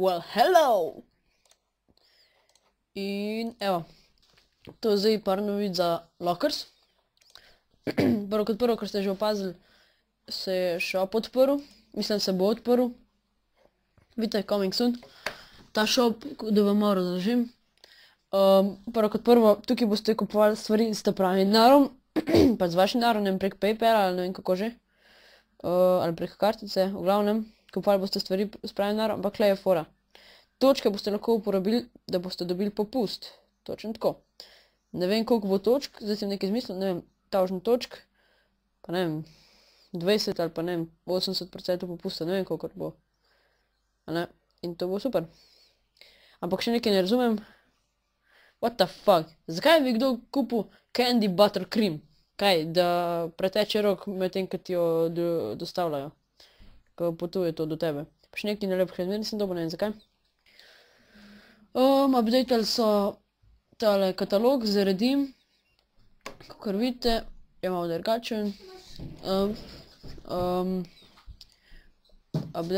Well, hello! In evo, to je zdaj par novic za Lockers. Prvo kot prvo, kar ste že opazili, se je shop odprl, mislim se bo odprl. Vidite, coming soon. Ta shop, da vam malo razložim. Prvo kot prvo, tukaj boste kupovali stvari s pravim denarjem, pa z vašim denarjem, prek PayPala ali ne vem kako že. Ali prek kartice, v glavnem, kupovali boste stvari s pravim denarjem, ampak le je fora. Točke boste lahko uporabili, da boste dobili popust. Točno tako. Ne vem, koliko bo točk, zdaj sem nekaj izmislil, ne vem, 1000 točk, pa ne vem, 20 ali pa ne vem, 80% popusta, ne vem, koliko bo. In to bo super. Ampak še nekaj ne razumem. What the fuck? Zakaj bi kdo kupil candy butter cream? Kaj, da preteče rok med tem, ko ti jo dostavljajo? Ko potuje to do tebe. Pa še nekaj nelepih razmer nisem dobil, ne vem zakaj. Updatali so tale katalog z redim. Kakor vidite, je malo drugačen.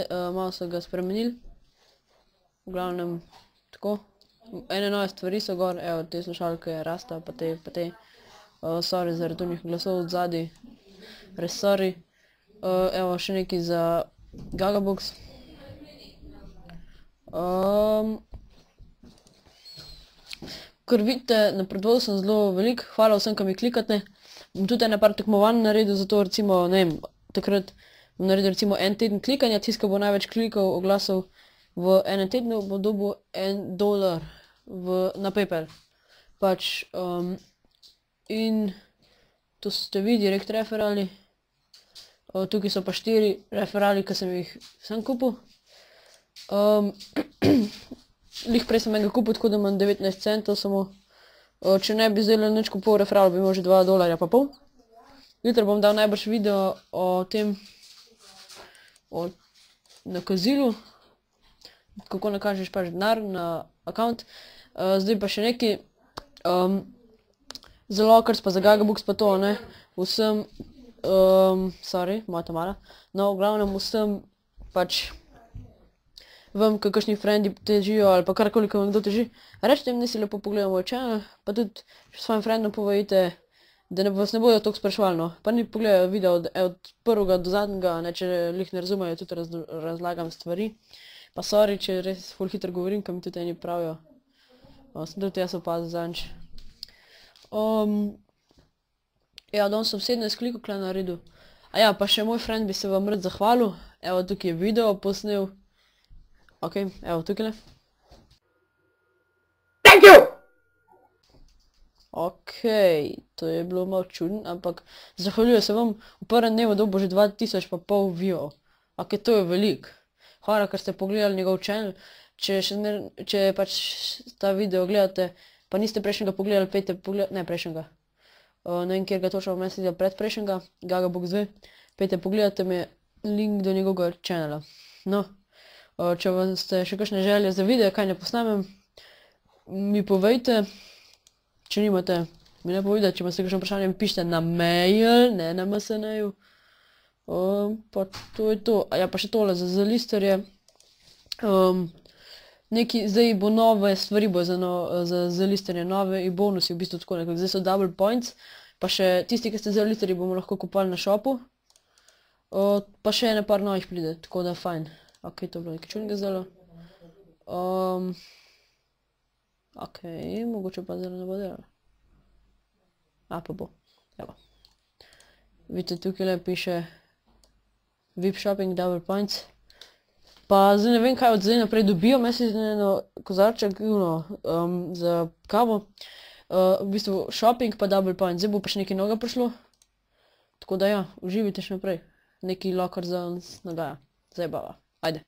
Malo so ga spremenili. V glavnem, tako. Ene nove stvari so gor, evo, te slušalke Rasta, pa te. Sorry zaradi unih glasov od zadaj. Res sorry. Evo, še nekaj za Gagabox. Kar vidite, napredoval sem zelo velik, hvala vsem, ki mi klikate. Bom tudi ene par tekmovanj naredil, zato recimo, ne vem, takrat bom naredil recimo en teden klikanja, tist, ki bo največ klikov, oglasov v enem tednu, bo dobil $1 na PayPal. Pač, in to ste vi direkt referali. Tukaj so pa 4 referali, ki sem jih sem kupil. Lih prej sem enega kupil, tako da imam 19 centov samo. Če ne bi zdaj nič kupil referal, bi imel že $2,5. Jutri bom dal najbrž video o tem, o nakazilu, kako nakažeš pač denar na account. Zdaj pa še nekaj, za Lockers pa za Gagabox pa to, ne, vsem, sorry, moja Tamara, no, v glavnem vsem pač vem, kakšni frendi težijo ali pa karkoli, ko vam kdo teži, rečite jim, da si lepo pogledal moj channel, pa tudi svojim frendom povejte, da vas ne bojo toliko spraševali, no. Pa ni pogledajo video od prvega do zadnjega, ne, če lih ne razumejo, tudi razlagam stvari. Pa sorry, če res ful hitro govorim, ko mi tudi eni pravijo. Sem tudi jaz opazil zadnjič. Ja, danes sem 17 klikov kle naredil. Ja, pa še moj friend bi se vam rad zahvalil. Evo, tukaj je video posnel. Ok, evo, tukaj le. Thank you! Ok, to je bilo malo čudno, ampak zahvaljujem se vam, v prvem dnevu dobil že 2000 pa pol viewov. Ok, to je veliko. Hvala, ker ste pogledali njegov channel. Če pač ta video gledate, pa niste prejšnjega pogledali, pejte pogledati, ne prejšnjega. Ne vem, kjer ga točno vam mislim, pred prejšnjega, Gagabox 2. Pejte pogledate mi link do njegovega channela. No. Če vam ste še kakšne želje za video, kaj ne posnamem, mi povejte. Če nimate, mi ne povejte, če imate kakšno vprašanje, mi pišite na mail, ne na MSN-ju. Pa to je to. Ja, pa še tole za listerje. Neki, zdaj bo nove stvari bo za listerje, nove in bonusi v bistvu tako nekako. Zdaj so double points, pa še tisti, ki ste za listerje, bomo lahko kupali na shopu. Pa še ene par novih pride, tako da fajn. Ok, to je bilo nekaj čudnega zdajlo. Ok, mogoče pa zdaj ne bo delalo. Pa bo. Evo. Vidite, tukaj le piše VIP shopping double points. Pa zdaj ne vem, kaj od zdaj naprej dobijo, mislim, eno kozarček, za kavo. V bistvu shopping pa double points, zdaj bo pa še nekaj novega prišlo. Tako da ja, uživajte še naprej. Neki Locker za nas nagaja. Zdaj bava. Ajde.